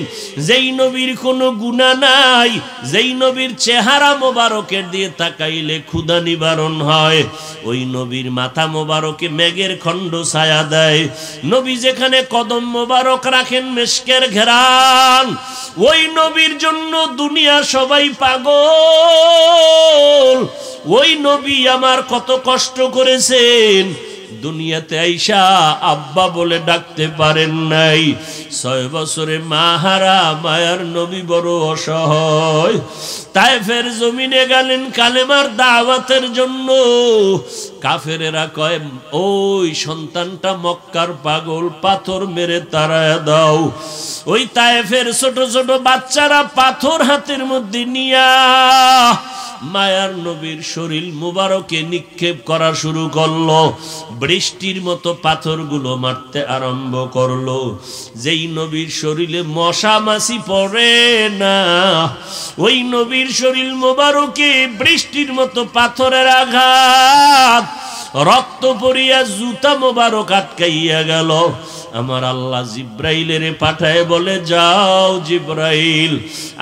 যেই নবীর কোনো গুনাহ নাই, যেই নবীর চেহারা মোবারকের দিয়ে তাকাইলে ক্ষুধা নিবারণ হয়, ওই নবীর মাথা মোবারকে মেঘের খণ্ড ছায়া দেয়, নবী যেখানে কদম মোবারক রাখেন মেশকের ঘেরান, ওই নবীর জন্য দুনিয়া সবাই পাগল। ওই নবী আমার কত কষ্ট করেছেন, দুনিয়াতে আইসা আব্বা বলে ডাকতে পারেন নাই। 6 বছরে মা হারা মায়ার নবী বড় অসহায়, তায়েফের জমিনে গেলেন কালেমার দাওয়াতের জন্য। কাফেরেরা কয়, ওই সন্তানটা মক্কার পাগল, পাথর মেরে তাড়ায় দাও। ওই তায়েফের ছোট ছোট বাচ্চারা পাথর হাতের মধ্যে নিয়া মায়ার নবীর শরীর মুবারকে নিক্ষেপ করা শুরু করলো, বৃষ্টির মতো পাথরগুলো মারতে আরম্ভ করলো। যেই নবীর শরীরে মশা মাছি পড়ে না, ওই নবীর শরীর মুবারকে বৃষ্টির মতো পাথরের আঘাত, রক্ত পড়িয়া জুতা মোবারক আটকাইয়া গেল। আমার আল্লাহ জিব্রাইলের পাঠায় বলে, যাও জিব্রাইল,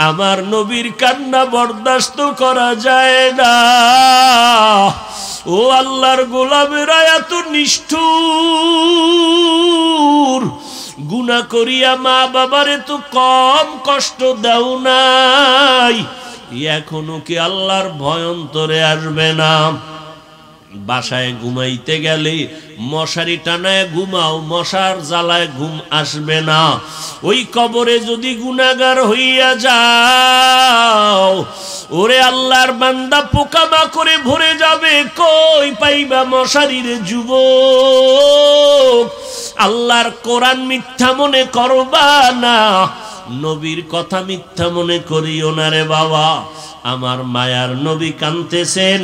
আমার নবীর কান্না বরদাস্ত করা যায় না। ও আল্লাহর গোলামেরা এত নিষ্ঠুর, গুনাহ করিয়া মা বাবারে তো কম কষ্ট দাও নাই, এখনো কি আল্লাহর ভয় অন্তরে আসবে না? বাসায় ঘুমাইতে গেলে মশারি টানায় ঘুমাও, মশার জ্বালায় ঘুম আসবে না। ওই কবরে যদি গুনাহগার হইয়া যাও, ওরে আল্লাহর বান্দা পোকামাকড়ে ভরে যাবে, কই পাইবা মশারির যুবক। আল্লাহর কোরআন মিথ্যা মনে করবা না, নবীর কথা মিথ্যা মনে করিও না রে বাবা। আমার মায়ার নবী কাঁদতেছেন,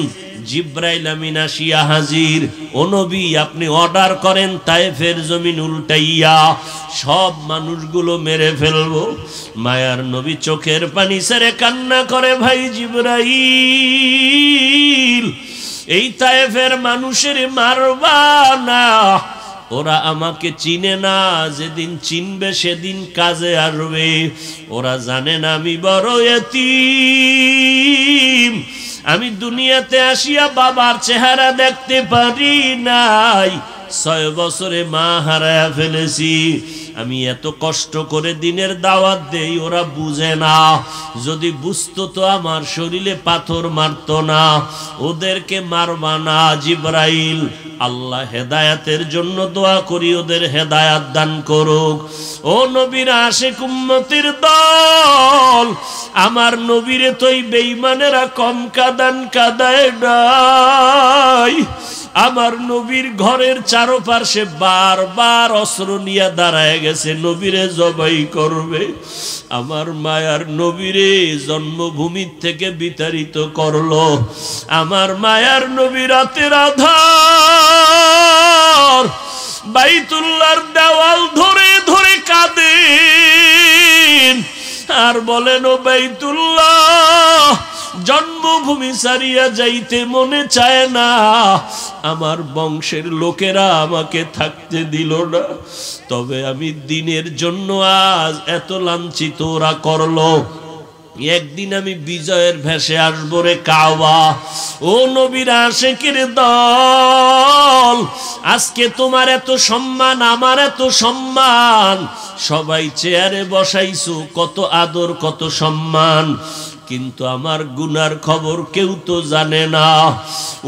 জিব্রাইল আমিন আসিয়া হাজির। ও নবী, আপনি অর্ডার করেন তায়েফের জমিন উল্টাইয়া সব মানুষগুলো মেরে ফেলবো। মায়ার নবী চোখের পানি ছেড়ে কান্না করে, ভাই জিব্রাইল, এই তায়েফের মানুষের মারবা না, ওরা আমাকে চিনে না, যেদিন চিনবে সেদিন কাজে আসবে। ওরা জানে না আমি বড় এতিম, আমি দুনিয়াতে আসিয়া বাবার চেহারা দেখতে পারি নাই, 6 বছরে মা হারায়া ফেলেছি। আমি এত কষ্ট করে দিনের দাওয়াত দেই, ওরা বুঝে না। যদি বুঝতো তো আমার শরীরে পাথর মারতো না। ওদেরকে মারবা না জিবরাইল। আল্লাহ হেদায়াতের জন্য দোয়া করি, ওদের হেদায়াত দান করুক। ও নবীর আশিক উম্মতের দল, আমার নবীরে তোই বেঈমানেরা কম কাদায় নাই। আমার নবীর ঘরের চারপাশে বারবার অস্ত্র নিয়ে দাঁড়ায় গেছে, নবীরে জবাই করবে। আমার মায়ার নবীরে জন্মভূমির থেকে বিতাড়িত করলো। আমার মায়ার নবী রাতের আধার বাইতুল্লাহর দেওয়াল ধরে ধরে কাঁদেন আর বলেন, ও বাইতুল্লাহ, জন্মভূমি ছাড়িয়া যাইতে মনে চায় না। আমার বংশের লোকেরা আমাকে থাকতে দিল না, তবে আমি দিনের জন্য আজ এত লাঞ্ছিত ওরা করলো। একদিন আমি বিজয়ের ভেসে আসবো রে কাওয়া। ও নবীর আশিকের দল, আজকে তোমার এত সম্মান, আমার এত সম্মান, সবাই চেয়ারে বসাইছো, কত আদর কত সম্মান, কিন্তু আমার গুনার খবর কেউ তো জানে না।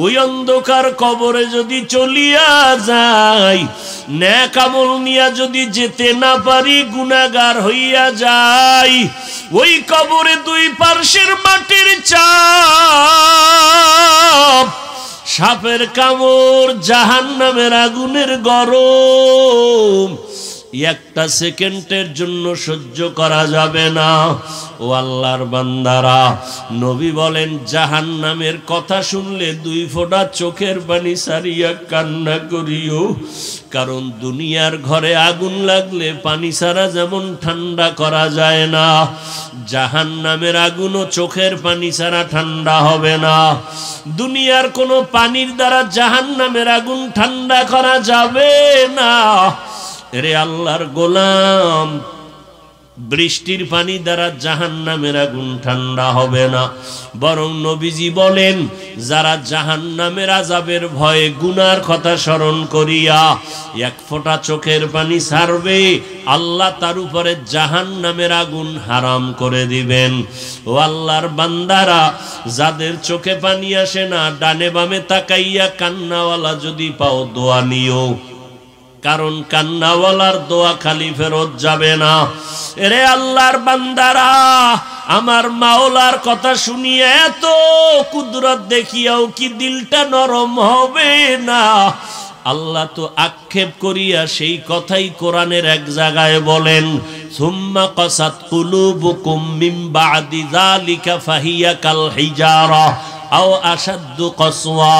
ওই অন্ধকার কবরে যদি চলিয়া যাই, নেক আমল নিয়া যদি যেতে না পারি, গুনাহগার হইয়া যাই, ওই কবরে দুই পার্শ্বের মাটির চাপ, সাপের কামড়, জাহান্নামের আগুনের গরম একটা সেকেন্ডের জন্য সহ্য করা যাবে না। ও আল্লাহর বান্দারা, নবী বলেন জাহান্নামের কথা শুনলে দুই ফোঁটা চোখের পানি সারিয়া কান্না করিও। কারণ দুনিয়ার ঘরে আগুন লাগলে পানি ছাড়া যেমন ঠান্ডা করা যায় না, জাহান্নামের আগুনও চোখের পানি ছাড়া ঠান্ডা হবে না। দুনিয়ার কোনো পানির দ্বারা জাহান্নামের আগুন ঠান্ডা করা যাবে না। রে আল্লাহর গোলাম, বৃষ্টির পানি দ্বারা জাহান্নামের আগুন ঠান্ডা হবে না। বরং নবীজি বলেন, যারা জাহান্নামের আযাবের ভয়ে গুনার কথা স্মরণ করিয়া এক ফোঁটা চোখের পানি ছাড়বে, আল্লাহ তার উপরে জাহান্নামের আগুন হারাম করে দিবেন। ও আল্লাহর বান্দারা, যাদের চোখে পানি আসে না, ডানে বামে তাকাইয়া কান্নাওয়ালা যদি পাও, দোয়া নিও, কারণ কান্নাওয়ালার দোয়া খালি ফেরত যাবে না। এরে আল্লাহর বান্দারা, আমার মাওলার কথা শুনিয়ে এত কুদরত দেখিয়াও কি দিলটা নরম হবে না? আল্লাহ তো আক্ষেপ করিয়া সেই কথাই কোরআনের এক জায়গায় বলেন, সুম্মা কাসাত কুলুবুকুম মিন বাদি যালিকা ফাহিয়া কাল হিজারা আও আশাদ্দু কসওয়া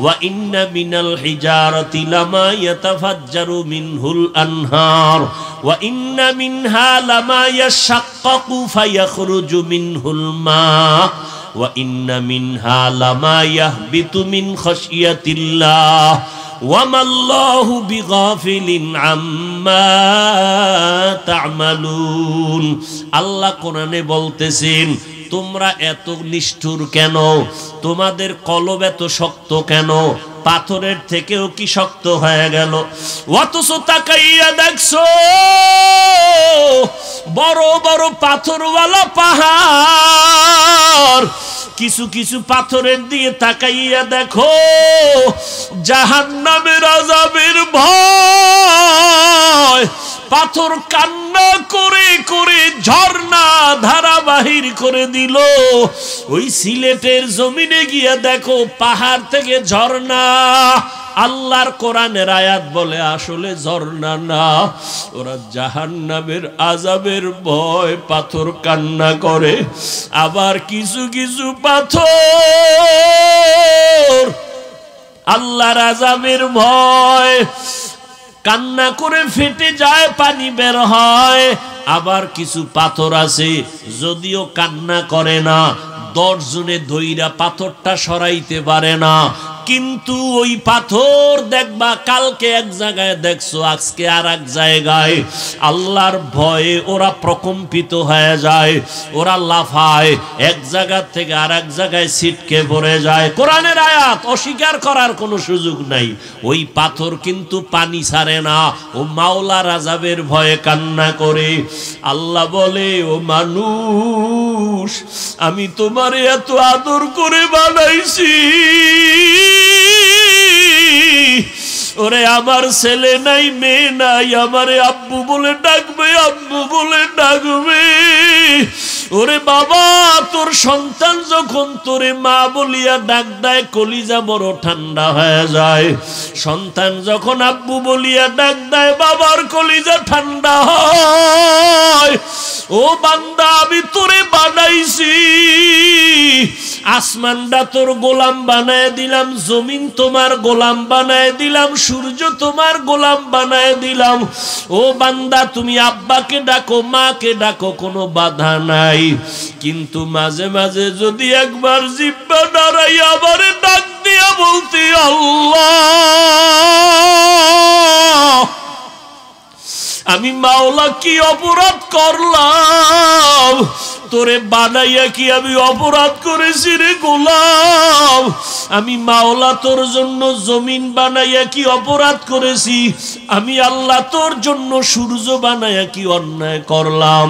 ওয়া ইন্না মিনাল হিজারাতি লামা ইয়াতাফাজ্জারু মিনহুল আনহার ওয়া ইন্না মিনহা লামা ইয়াশাক্কাকু ফায়াখরুজু মিনহুল মা ওয়া ইন্না মিনহা লামা ইয়াহবিতু মিন খাশিয়াতিল্লাহ ওয়া মাল্লাহু বিগাফিলিন আম্মা তা'মালুন। আল্লাহ কোরআনে বলতেছেন, তোমরা এত নিষ্ঠুর কেন? তোমাদের কলব এত শক্ত কেন? পাথরের থেকেও কি শক্ত হয়ে গেল? অথচ তাকাইয়া দেখছো বড় বড় পাথরওয়ালা পাহাড়, কিছু কিছু পাথরের দিয়ে তাকাইয়া দেখো জাহান্নামের আযাবের ভয়, পাথর কান্না করে করে ঝর্ণা ধারা বাহির করে দিল। ওই সিলেটের জমিনে গিয়া দেখো পাহাড় থেকে ঝর্ণা। আল্লাহর কোরআনের আয়াত বলে আসলে ঝর্ণা না, ওরা জাহান্নামের আযাবের ভয় পাথর কান্না করে। আবার কিছু কিছু পাথর আল্লাহর আযাবের ভয় কান্না করে ফেটে যায়, পানি বের হয়। আবার কিছু পাথর আছে যদিও কান্না করে না, 10 জনে ধইরা পাথরটা সরাইতে পারে না, কিন্তু ওই পাথর দেখবা কালকে এক জায়গায় দেখছো, আজকে আর এক জায়গায়। আল্লাহর ভয়ে ওরা প্রকম্পিত হয়ে যায়, ওরা লাফায়, এক জায়গা থেকে আর এক জায়গায় ছিটকে পড়ে যায়। কোরআনের আয়াত, অস্বীকার করার কোনো সুযোগ নাই। ওই পাথর কিন্তু পানি ছাড়ে না, ও মাওলার আযাবের ভয়ে কান্না করে। আল্লাহ বলে, ও মানুষ, আমি তোমারে এত আদর করে বানাইছি, ওরে আমার ছেলে নাই মেয়ে নাই, আমারে আব্বু বলে ডাকবে, আব্বু বলে ডাকবে। ওরে বাবা, তোর সন্তান যখন তোরে মা বলিয়া ডাক দেয়, কলিজা বড় ঠান্ডা হয়ে যায়। সন্তান যখন আব্বু বলিয়া ডাক দেয়, বাবার কলিজা ঠান্ডা হয়। ও বান্দা, আমি তোরে বানাইছি, আসমানটা তোর গোলাম বানায় দিলাম, জমিন তোমার গোলাম বানায় দিলাম, সূর্য তোমার গোলাম বানায় দিলাম। ও বান্দা, তুমি আব্বাকে ডাকো, মাকে ডাকো, কোনো বাধা নাই। কিন্তু মাঝে মাঝে যদি একবার জিহ্বা নাড়াইয়া আমারে ডাক দিয়া বলতি, আল্লাহ, আমি মাওলা কি অপরাধ করলাম, তোরে বানাইয়া কি আমি অপরাধ করেছি রে গোলাম? আমি মাওলা তোর জন্য জমিন বানাইয়া কি অপরাধ করেছি? আমি আল্লাহ তোর জন্য সূর্য বানাইয়া কি অন্যায় করলাম?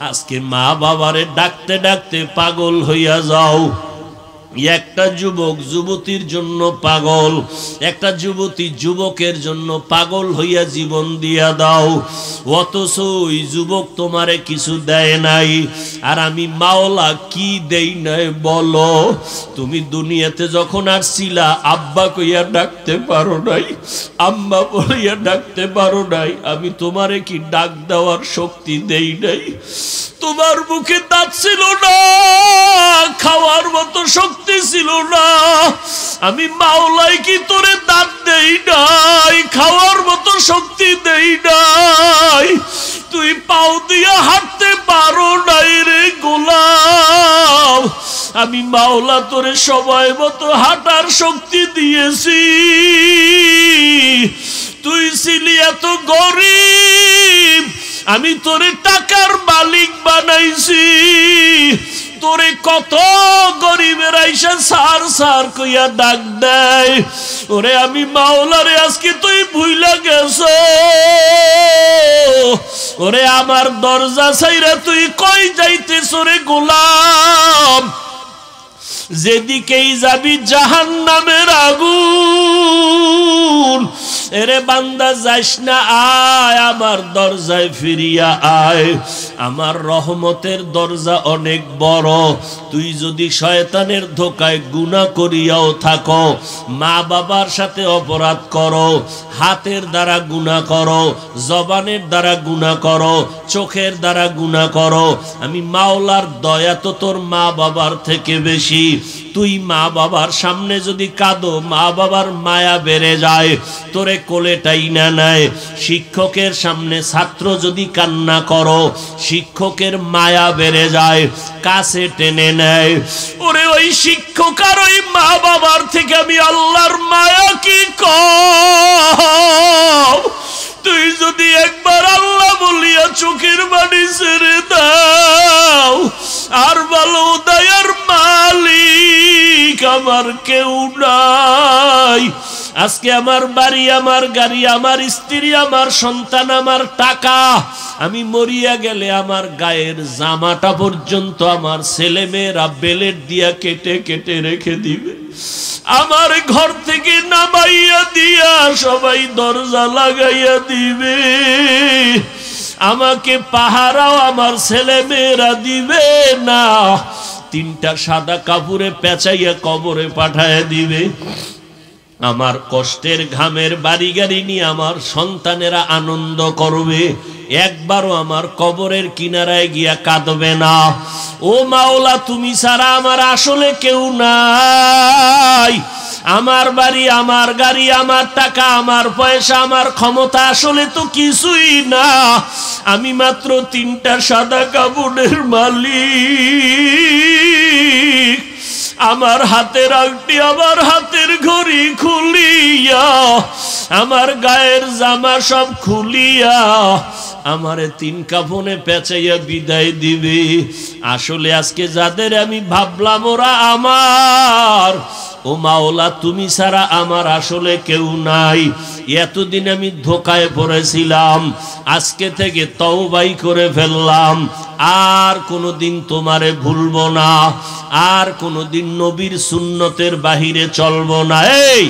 আজকে মা বাবারে ডাকতে ডাকতে পাগল হইয়া যাও। একটা যুবক যুবতীর জন্য পাগল, একটা যুবতী যুবকের জন্য পাগল হইয়া জীবন দিয়া দাও, অথচ ওই যুবক তোমারে কিছু দেয় নাই। আর আমি মাওলা কি দেই নাই বলো? তুমি দুনিয়াতে যখন আসছিলা আব্বা কইয়া ডাকতে পারো নাই, আম্মা বলিয়া ডাকতে পারো নাই। আমি তোমারে কি ডাক দেওয়ার শক্তি দেই নাই? তোমার মুখে দাঁত ছিল না, খাওয়ার মতো শক্তি ছিল না। আমি মাওলাই কি তোরে দাঁত দেই নাই, খাওয়ার মতো শক্তি দেই নাই? তুই পাও দিয়া হাঁটতে পারো নাই রে গোলাম। আমি মাওলা তোরে সময় মতো হাঁটার শক্তি দিয়েছি। তুই ছিলি এত গরিব, আমি তোরে টাকার মালিক বানাইছি। তোরে কত গরিবের আইসা সার সার কইয়া ডাক দেয়। ওরে আমি মাওলারে আজকে তুই ভুইলা গেছ। ওরে আমার দরজা ছাইরা তুই কই যাইতেছ রে গোলাম? যেদিকেই যাবি জাহান্নামের আগুন। এরে বান্দা যাইস না, আয় আমার দরজায় ফিরিয়া আয়। আমার রহমতের দরজা অনেক বড়। তুই যদি শয়তানের ধোকায় গুনাহ করিয়াও থাকো, মা বাবার সাথে অপরাধ করো, হাতের দ্বারা গুনাহ করো, জবানের দ্বারা গুনাহ করো, চোখের দ্বারা গুনাহ করো, আমি মাওলার দয়া তো তোর মা বাবার থেকে বেশি। তুই মা বাবার সামনে যদি কাঁদো, মা বাবার মায়া বেড়ে যায়, তোরে কোলেটাই না নেয়। শিক্ষকের সামনে ছাত্র যদি কান্না করো, শিক্ষকের মায়া বেড়ে যায়, কাছে টেনে নেয়। ওরে ওই শিক্ষক আর ওই মা বাবার থেকে আমি আল্লাহর মায়া কি কম? তুই যদি একবার আল্লাহ বলিয়া চোখের পানি ছেড়ে দাও, আর বলো দয়ার মালিক আমার কেউ নাই। আজকে আমার বাড়ি, আমার গাড়ি, আমার স্ত্রী, আমার সন্তান, আমার টাকা, আমি মরিয়া গেলে আমার গায়ের জামাটা পর্যন্ত আমার ছেলে মেয়েরা বেলেট দিয়া কেটে কেটে রেখে দিবে। আমার ঘর থেকে নামাইয়া দিয়া সবাই দরজা লাগাইয়া দিবে। আমাকে পাহারাও আমার ছেলে মেয়েরা দিবে না, তিনটা সাদা কাপড়ে পেঁচাইয়া কবরে পাঠাইয়া দিবে। আমার কষ্টের ঘামের বাড়ি গাড়ি নিয়ে আমার সন্তানেরা আনন্দ করবে, একবারও আমার কবরের কিনারায় গিয়া কাঁদবে না। ও মাওলা, তুমি ছাড়া আমার আসলে কেউ নাই। আমার বাড়ি, আমার গাড়ি, আমার টাকা, আমার পয়সা, আমার ক্ষমতা আসলে তো কিছুই না। আমি মাত্র তিনটা সাদা কাপড়ের মালিক। আমার হাতের আংটি আমার হাতের ঘড়ি খুলিয়া আমার গায়ের জামা সব খুলিয়া আমারে তিন কাফনে পেঁচাইয়া বিদায় দিবে। আসলে আজকে যাদের আমি ভাবলাম ওরা আমার, ও মাওলা তুমি ছাড়া আমার আসলে কেউ নাই। এতদিন আমি ধোকায় পড়েছিলাম, আজকে থেকে তওবাই করে ফেললাম। আর কোনোদিন তোমারে ভুলবো না, আর কোনোদিন নবীর সুন্নতের বাহিরে চলবো না। এই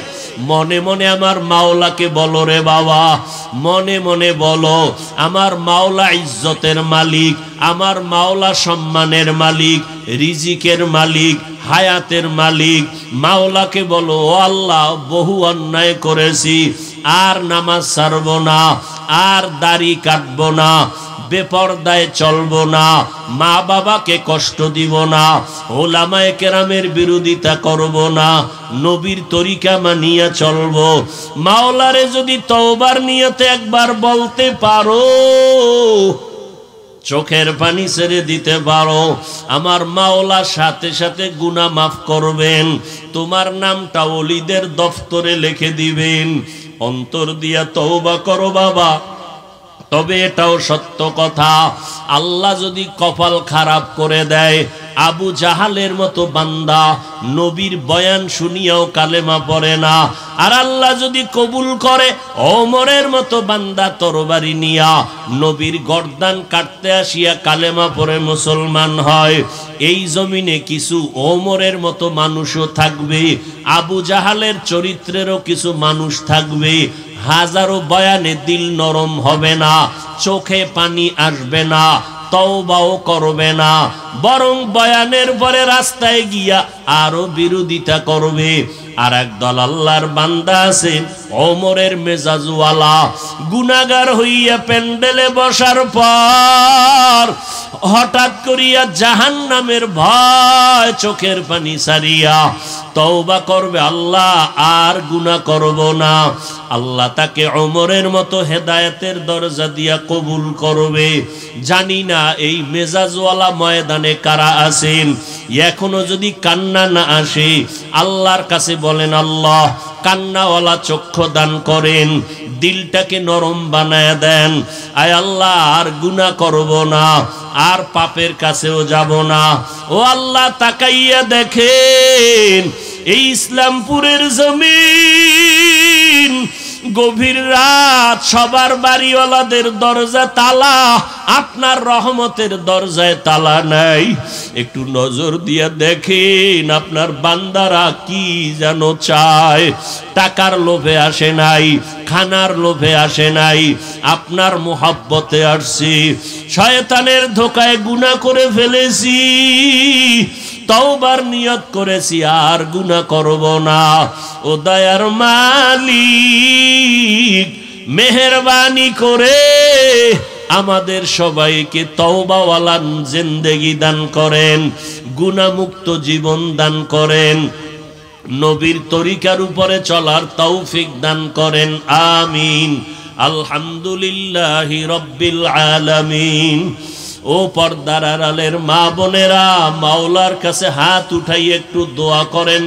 মনে মনে আমার মাওলাকে বলো রে বাবা, মনে মনে বলো আমার মাওলা ইজ্জতের মালিক, আমার মাওলা সম্মানের মালিক, রিজিকের মালিক, হায়াতের মালিক। মাওলাকে বলো, ও আল্লাহ বহু অন্যায় করেছি, আর নামাজ ছাড়বো না, আর দাড়ি কাটবো না, বেপরদায় চলবো না, মা বাবাকে কষ্ট দিব না, ওলামায়ে কেরামের বিরোধিতা করব না, নবীর তরিকা মানিয়া চলবো। মাওলারে যদি তওবার নিয়তে একবার বলতে পারো, চোখের পানি ছেড়ে দিতে পারো, আমার মাওলা সাথে সাথে গুনাহ মাফ করবেন, তোমার নামটা ওলিদের দফতরে লিখে দিবেন। অন্তর দিয়া তওবা করো বাবা। তবে এটাও সত্য কথা, আল্লাহ যদি কপাল খারাপ করে দেয়, আবু জাহালের মতো বান্দা নবীর বয়ান শুনিয়াও কালেমা পড়ে না, আর আল্লাহ যদি কবুল করে ওমরের মতো বান্দা তরবারি নিয়া নবীর গর্দান কাটতে আসিয়া কালেমা পড়ে মুসলমান হয়, এই জমিনে কিছু ওমরের মতো মানুষও থাকবে, আবু জাহালের চরিত্রেরও কিছু মানুষ থাকবে। হাজারো বয়ানে দিল নরম হবে না, চোখে পানি আসবে না, তওবাও করবে না, বরং বয়ানের পরে রাস্তায় গিয়া আরো বিরোধিতা করবে। আর একদল আল্লাহর বান্দা আছে ওমরের মেজাজওয়ালা, গুনাহগার হইয়া প্যান্ডেলে বসার পর হঠাৎ করিয়া জাহান্নামের ভয় চোখের পানি ছাড়িয়া তওবা করবে, আল্লাহ আর গুনাহ করব না। আল্লাহ তাকে ওমরের মতো হেদায়েতের দরজা দিয়া কবুল করবে। জানি না এই মেজাজওয়ালা ময়দানে কারা আছেন। এখনো যদি কান্না না আসে, আল্লাহর কাছে বলেন, আল্লাহ কান্নাওয়ালা চক্ষু দান করেন, দিলটাকে নরম বানায় দেন। আয় আল্লাহ আর গুনাহ করব না, আর পাপের কাছেও যাব না। ও আল্লাহ তাকাইয়া দেখেন এই ইসলামপুরের জমিন, গভীর রাত সবার বাড়িওয়ালাদের দরজা তালা, আপনার রহমতের দরজায় তালা নাই। একটু নজর দিয়া দেখেন আপনার বান্দারা কি যেন চায়। টাকার লোভে আসে নাই, খানার লোভে আসে নাই, আপনার মোহাব্বতে আসছি। শয়তানের ধোকায় গুনাহ করে ফেলেছি, তওবার নিয়ত করেছি আর গুনাহ করব না। ও দয়ার মালিক মেহেরবানি করে আমাদের সবাইকে তওবাওয়ালা জিন্দেগি দান করেন, গুনাহমুক্ত জীবন দান করেন, নবীর তরিকার উপরে চলার তৌফিক দান করেন। আমিন। আলহামদুলিল্লাহি রাব্বিল আলামিন। ও পর্দার আড়ালের মা বোনেরা, মাওলার কাছে হাত উঠাই একটু দোয়া করেন।